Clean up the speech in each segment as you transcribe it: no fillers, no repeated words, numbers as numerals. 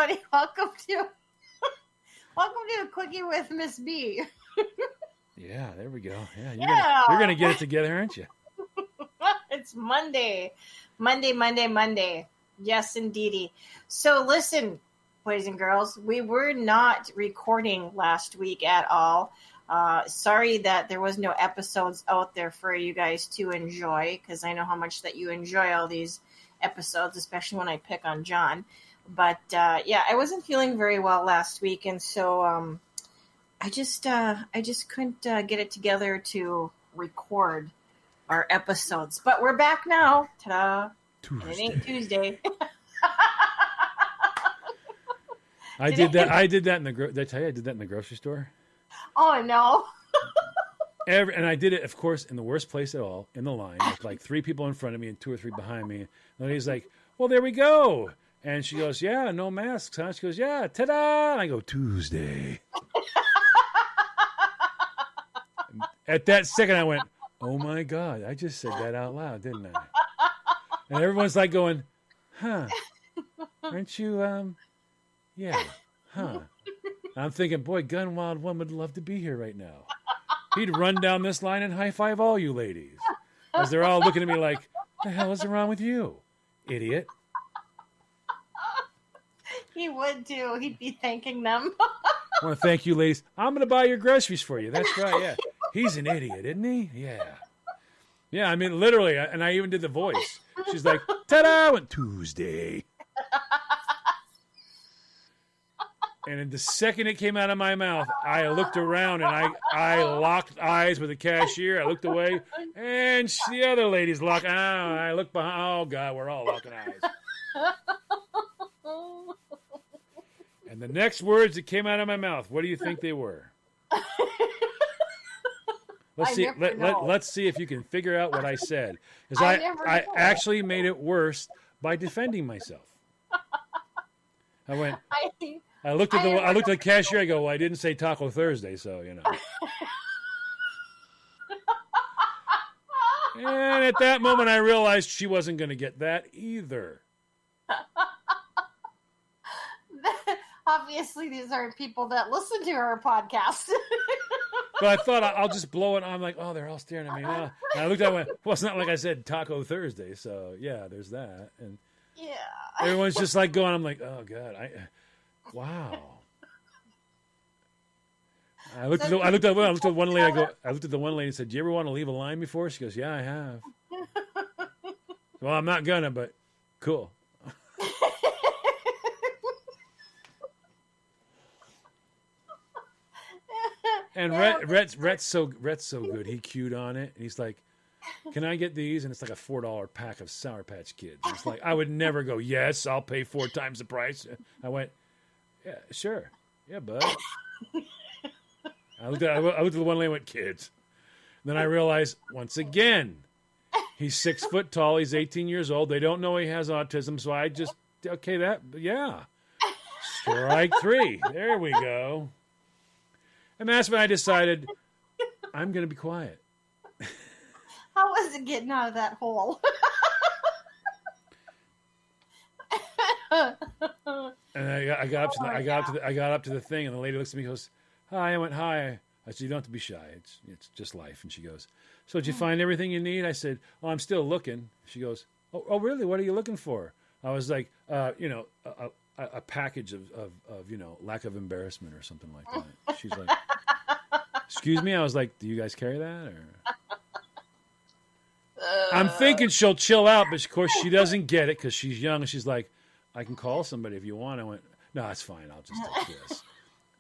everybody. Welcome to Quickie with Miss B. Yeah, there we go. Yeah, you're gonna get it together, aren't you? It's Monday. Yes, indeedy. So listen, boys and girls, we were not recording last week at all. Sorry that there was no episodes out there for you guys to enjoy, because I know how much that you enjoy all these episodes, especially when I pick on John. But I wasn't feeling very well last week, and so I just couldn't get it together to record our episodes. But we're back now. Ta-da! Tuesday. It ain't Tuesday. I did that in the. Did I tell you I did that in the grocery store? Oh no! And I did it, of course, in the worst place at all, in the line, with like 3 people in front of me and 2 or 3 behind me. And he's like, "Well, there we go." And she goes, "Yeah, no masks, huh?" She goes, "Yeah, ta-da!" And I go, "Tuesday." At that second, I went, "Oh my God, I just said that out loud, didn't I?" And everyone's like going, "Huh? Aren't you, yeah, huh?" And I'm thinking, boy, Gunwild One would love to be here right now. He'd run down this line and high-five all you ladies. As they're all looking at me like, "The hell is wrong with you, idiot?" He would too. He'd be thanking them. I want to thank you, ladies. I'm going to buy your groceries for you. That's right, yeah. He's an idiot, isn't he? Yeah. Yeah, I mean, literally, and I even did the voice. She's like, "Ta-da!" I went, "Tuesday." And in the second it came out of my mouth, I looked around and I locked eyes with the cashier. I looked away, and the other ladies locked. I looked behind. Oh God, we're all locking eyes. And the next words that came out of my mouth, what do you think they were? Let's see. Let's see if you can figure out what I said. Because I actually made it worse by defending myself. I went. I looked at the cashier. I go, "Well, I didn't say Taco Thursday, so you know." And at that moment, I realized she wasn't going to get that either. Obviously, these aren't people that listen to our podcast. But I thought I'll just blow it. I'm like, "Oh, they're all staring at me." And I looked at it and went, "Well, it's not like I said Taco Thursday, so yeah, there's that." And yeah, everyone's just like going. I'm like, "Oh God, wow." I looked at one lady. I looked at the one lady and said, "Do you ever want to leave a line before?" She goes, "Yeah, I have." Well, I'm not gonna, but cool. And Rhett's so good. He queued on it, and he's like, "Can I get these?" And it's like a $4 pack of Sour Patch Kids. It's like I would never go, "Yes, I'll pay 4 times the price." I went, "Yeah, sure, yeah, bud." I looked at the one lady and went, "Kids." And then I realized once again, he's 6 foot tall. He's 18 years old. They don't know he has autism, so I just strike 3. There we go. And that's when I decided I'm going to be quiet. How was it getting out of that hole? And I got up to the thing, and the lady looks at me and goes, "Hi." I went, "Hi." I said, "You don't have to be shy. It's just life." And she goes, "So did you find everything you need?" I said, "Oh, I'm still looking." She goes, "Oh, really? What are you looking for?" I was like, a package of lack of embarrassment or something like that. She's like, "Excuse me?" I was like, "Do you guys carry that?" Or I'm thinking she'll chill out, but of course she doesn't get it because she's young, and she's like, "I can call somebody if you want." I went, "No, it's fine. I'll just take this."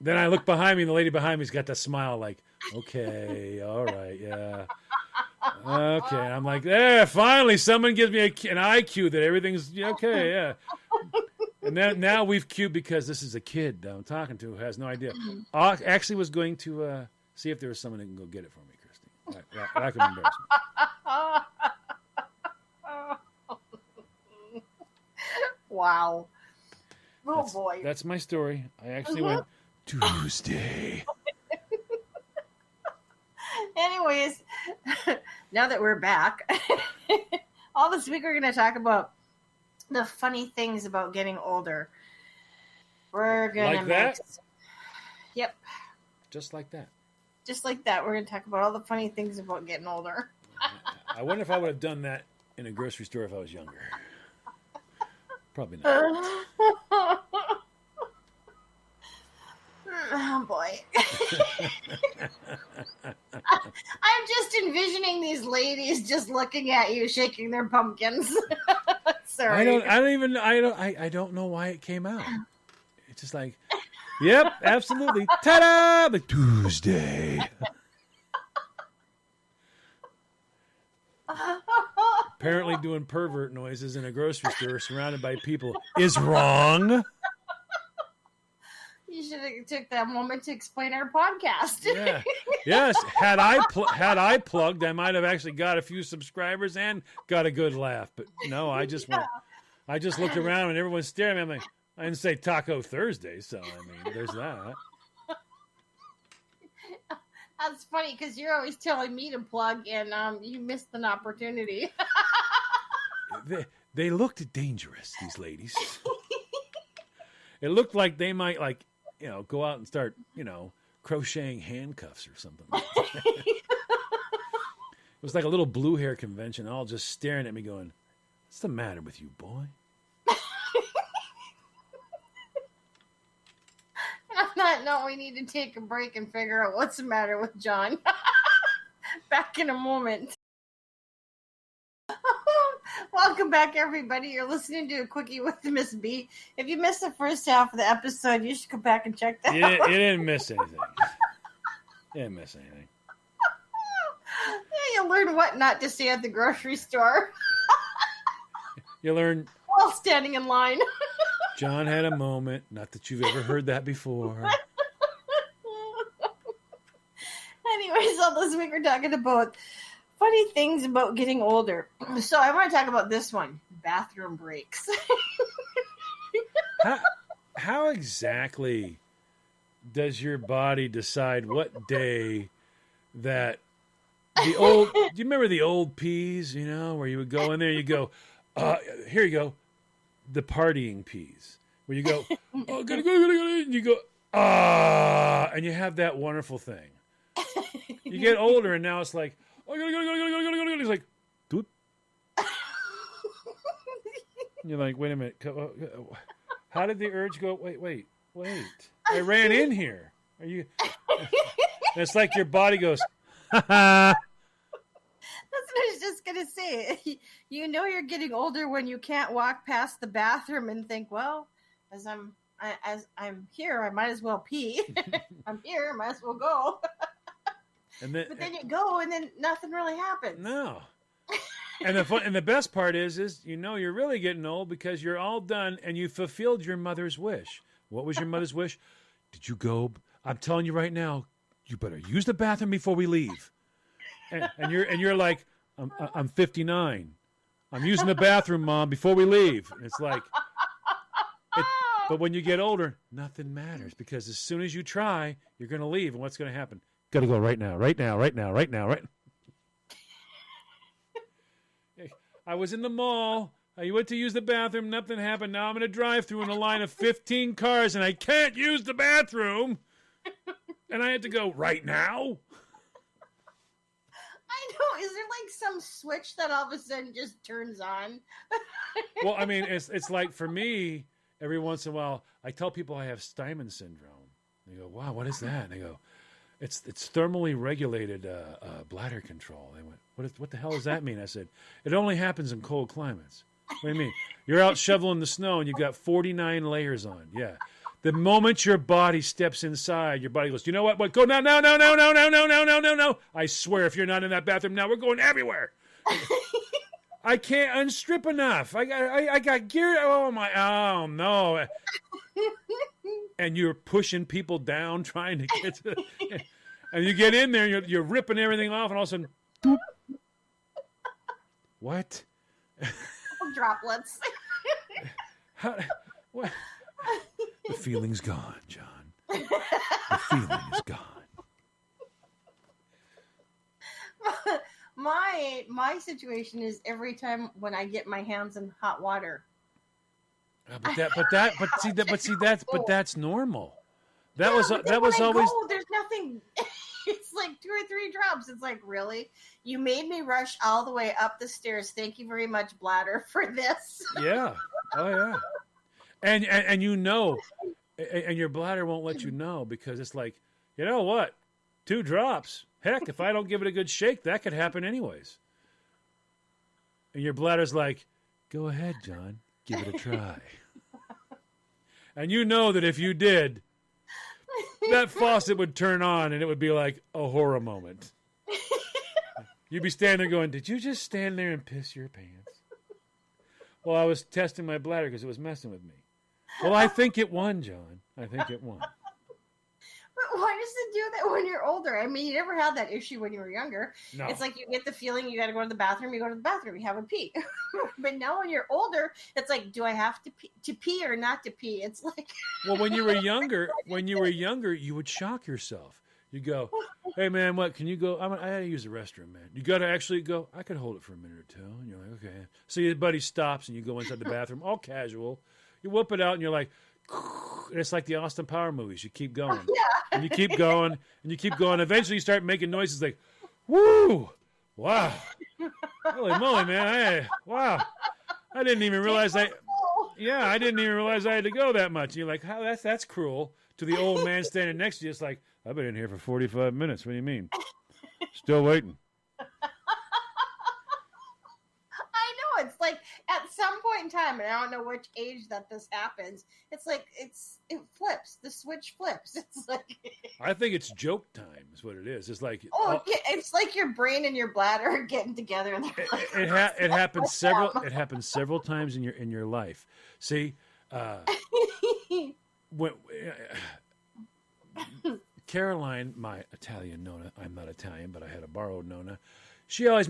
Then I look behind me, and the lady behind me's got that smile like, "Okay, all right, yeah. Okay." I'm like, finally somebody gives me an IQ that everything's okay, yeah. And now we've queued because this is a kid that I'm talking to who has no idea. Actually was going to see if there was someone that can go get it for me, Christy. That could be embarrassing. Wow. Boy. That's my story. I actually went, "Tuesday." Anyways, now that we're back, all this week we're going to talk about the funny things about getting older. We're gonna Like that? Yep. Just like that. Just like that. We're gonna talk about all the funny things about getting older. I wonder if I would have done that in a grocery store if I was younger. Probably not. Oh boy. I'm just envisioning these ladies just looking at you shaking their pumpkins. Sorry. I don't know why it came out. It's just like, yep, absolutely. Ta-da! The Tuesday. Apparently doing pervert noises in a grocery store surrounded by people is wrong. You should have took that moment to explain our podcast. Yeah. Yes. Had I plugged, I might have actually got a few subscribers and got a good laugh. But no, I just looked around and everyone's staring at me. I'm like, I didn't say Taco Thursday, so I mean, there's that. That's funny because you're always telling me to plug, and you missed an opportunity. They looked dangerous, these ladies. It looked like they might, like, go out and start, crocheting handcuffs or something. It was like a little blue hair convention, all just staring at me going, what's the matter with you, boy? On that note, we need to take a break and figure out what's the matter with John. Back in a moment. Welcome back, everybody. You're listening to a Quickie with Miss B. If you missed the first half of the episode, you should go back and check that out. You didn't miss anything. You didn't miss anything. Yeah, you learn what not to say at the grocery store. You learn while standing in line. John had a moment. Not that you've ever heard that before. Anyways, so this week we're talking about funny things about getting older. So I want to talk about this one, bathroom breaks. How exactly does your body decide what day that do you remember the old peas, where you would go in there, you go, here you go, the partying peas, where you go, oh, gotta go, and you go, and you have that wonderful thing. You get older, and now it's like, oh, I gotta go. He's like, dude. You're like, wait a minute. How did the urge go? Wait. I ran in here. Are you? And it's like your body goes, ha ha. That's what I was just going to say. You know you're getting older when you can't walk past the bathroom and think, well, as I'm here, I might as well pee. I'm here, I might as well go. But then you go, and then nothing really happens. No. And the best part is you're really getting old because you're all done and you fulfilled your mother's wish. What was your mother's wish? Did you go? I'm telling you right now, you better use the bathroom before we leave. And you're like, I'm 59. I'm using the bathroom, Mom, before we leave. And it's like, but when you get older, nothing matters because as soon as you try, you're going to leave. And what's going to happen? Got to go right now. I was in the mall. I went to use the bathroom. Nothing happened. Now I'm in a drive-through in a line of 15 cars, and I can't use the bathroom. And I had to go right now. I know. Is there like some switch that all of a sudden just turns on? Well, I mean, it's like for me, every once in a while, I tell people I have Steinman syndrome. They go, "Wow, what is that?" And they go, It's thermally regulated bladder control. They went, what the hell does that mean? I said, it only happens in cold climates. What do you mean? You're out shoveling the snow and you've got 49 layers on. Yeah. The moment your body steps inside, your body goes, you know what? Go now. I swear, if you're not in that bathroom now, we're going everywhere. I can't unstrip enough. I got gear. Oh no. And you're pushing people down, trying to get to, and you get in there, you're ripping everything off, and all of a sudden, doop. What? Droplets. What? The feeling's gone, John. The feeling is gone. My situation is every time when I get my hands in hot water. That's normal. That was always. Go, there's nothing. It's like 2 or 3 drops. It's like, really? You made me rush all the way up the stairs. Thank you very much, bladder, for this. Yeah. Oh yeah. And and your bladder won't let you know because it's like, you know what? 2 drops. Heck, if I don't give it a good shake, that could happen anyways. And your bladder's like, go ahead, John. Give it a try. And you know that if you did, that faucet would turn on and it would be like a horror moment. You'd be standing there going, did you just stand there and piss your pants? Well, I was testing my bladder because it was messing with me. Well, I think it won, John. I think it won. But why does it do that when you're older? I mean, you never had that issue when you were younger. No. It's like you get the feeling you got to go to the bathroom. You go to the bathroom. You have a pee. But now when you're older, it's like, do I have to pee or not to pee? It's like. Well, when you were younger, you would shock yourself. You go, hey man, what? Can you go? I got to use the restroom, man. You got to actually go. I could hold it for a minute or 2, and you're like, okay. So your buddy stops, and you go inside the bathroom, all casual. You whoop it out, and you're like. And it's like the Austin Power movies. You keep going. Yeah. And you keep going. And you keep going. Eventually you start making noises like, woo! Wow. Holy moly, man. Wow. I didn't even realize I didn't even realize I had to go that much. And you're like, oh, that's cruel. To the old man standing next to you, it's like, I've been in here for 45 minutes. What do you mean? Still waiting. It's like at some point in time, and I don't know which age that this happens. It's like it flips. The switch flips. It's like I think it's joke time is what it is. It's like it's like your brain and your bladder are getting together. And it happens several. It happens several times in your life. See, when Caroline, my Italian Nona. I'm not Italian, but I had a borrowed Nona. She always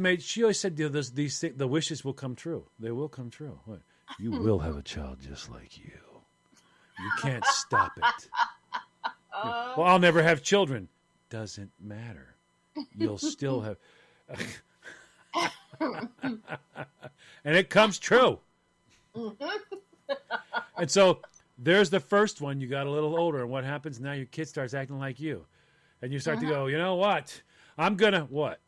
said the wishes will come true. They will come true. What? You will have a child just like you. You can't stop it. Well, I'll never have children. Doesn't matter. You'll still have. And it comes true. And so there's the first one. You got a little older, and what happens now? Your kid starts acting like you, and you start to go. You know what? I'm gonna what?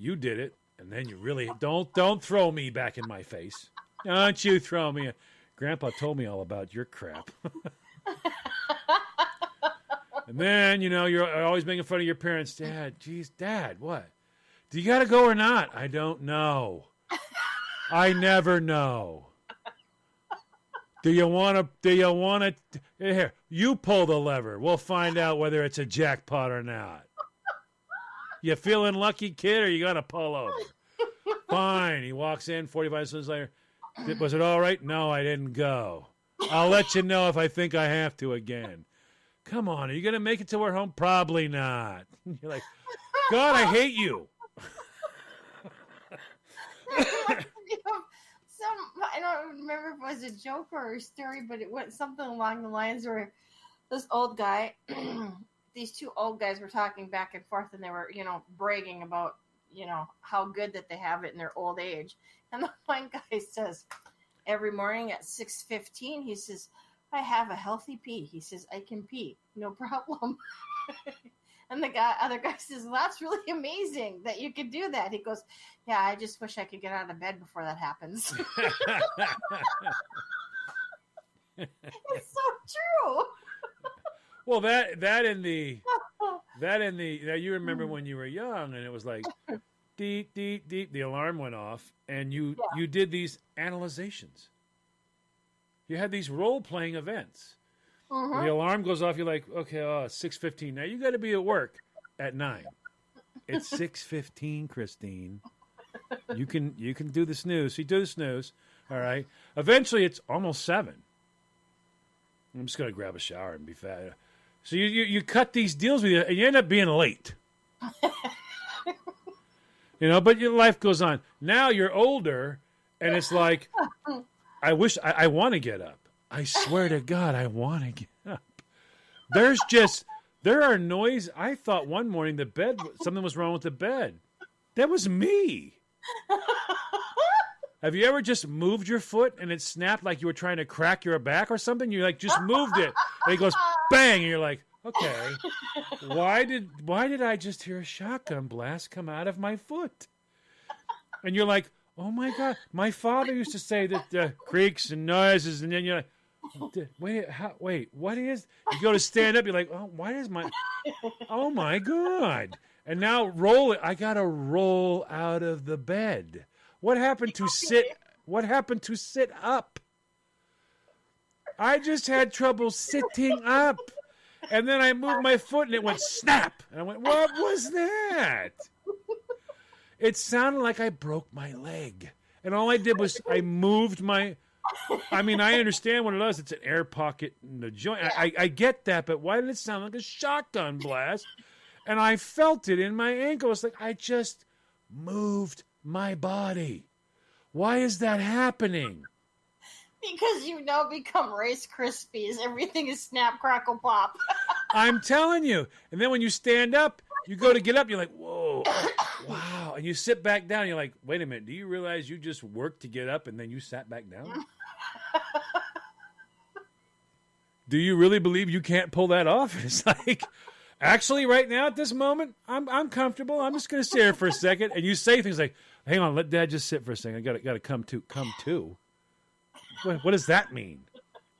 You did it, and then you really don't throw me back in my face. Don't you throw me. Grandpa told me all about your crap. And then, you're always making fun of your parents. Dad, what? Do you got to go or not? I don't know. I never know. Do you want to? Here, you pull the lever. We'll find out whether it's a jackpot or not. You feeling lucky, kid, or you got to pull over? Fine. He walks in 45 seconds later. Was it all right? No, I didn't go. I'll let you know if I think I have to again. Come on, are you going to make it till we're home? Probably not. You're like, God, I hate you. I don't remember if it was a joke or a story, but it went something along the lines where this old guy, these 2 old guys were talking back and forth, and they were, bragging about, how good that they have it in their old age. And the one guy says, every morning at 6:15, he says, I have a healthy pee. He says, I can pee, no problem. And the other guy says, well, that's really amazing that you can do that. He goes, yeah, I just wish I could get out of bed before that happens. It's so true. Well, that in the now you remember when you were young and it was like deep, the alarm went off and you did these analyzations. You had these role-playing events. When the alarm goes off, you're like, okay, it's 6:15. Now you got to be at work at 9. It's 6:15, Christine. You can do the snooze. You do the snooze. All right. Eventually, it's almost 7. I'm just gonna grab a shower and be fat. So you cut these deals with you, and you end up being late. But your life goes on. Now you're older, and it's like, I wish I want to get up. I swear to God, I want to get up. There are noise. I thought one morning something was wrong with the bed. That was me. Have you ever just moved your foot and it snapped like you were trying to crack your back or something? You like just moved it and it goes bang and you're like, okay, why did I just hear a shotgun blast come out of my foot? And you're like, oh my God, my father used to say that creaks and noises, and then you're like, wait, what is? You go to stand up, you're like, oh, oh my God. And now I gotta roll out of the bed. What happened to sit up? I just had trouble sitting up. And then I moved my foot and it went snap. And I went, what was that? It sounded like I broke my leg. And all I did was I moved I understand what it is. It's an air pocket in the joint. I get that, but why did it sound like a shotgun blast? And I felt it in my ankle. It's like I just moved my body. Why is that happening? Because you've now become Rice Krispies. Everything is snap, crackle, pop. I'm telling you. And then when you stand up, you go to get up, you're like, whoa, wow. And you sit back down, and you're like, wait a minute, do you realize you just worked to get up and then you sat back down? Do you really believe you can't pull that off? It's like, actually, right now at this moment, I'm comfortable. I'm just going to sit here for a second. And you say things like, hang on, let Dad just sit for a second. I got to come to. What does that mean?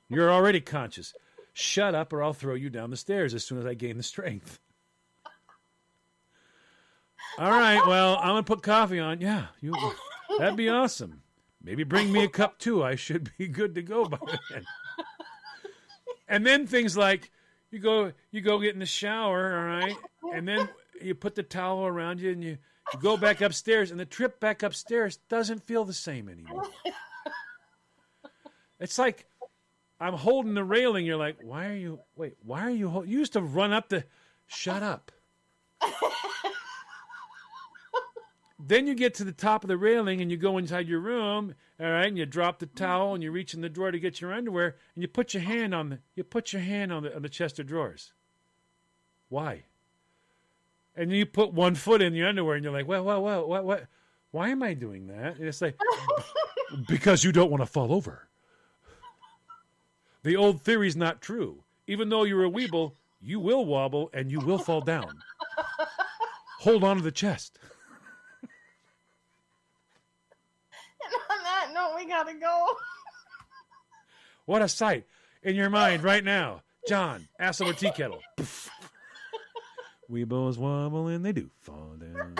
You're already conscious. Shut up or I'll throw you down the stairs as soon as I gain the strength. All right, well, I'm going to put coffee on. Yeah, that'd be awesome. Maybe bring me a cup too. I should be good to go by then. And then things like you go get in the shower, all right? And then you put the towel around you and you go back upstairs, and the trip back upstairs doesn't feel the same anymore. It's like I'm holding the railing. You're like, why are you you used to run up shut up. Then you get to the top of the railing and you go inside your room, all right, and you drop the towel and you reach in the drawer to get your underwear and you put your hand on the chest of drawers. Why? And you put one foot in your underwear and you're like, well, what? Why am I doing that? And it's like, because you don't want to fall over. The old theory's not true. Even though you're a weeble, you will wobble and you will fall down. Hold on to the chest. And on that note, we gotta go. What a sight in your mind right now. John, ass over tea kettle. Weebles wobble and they do fall down.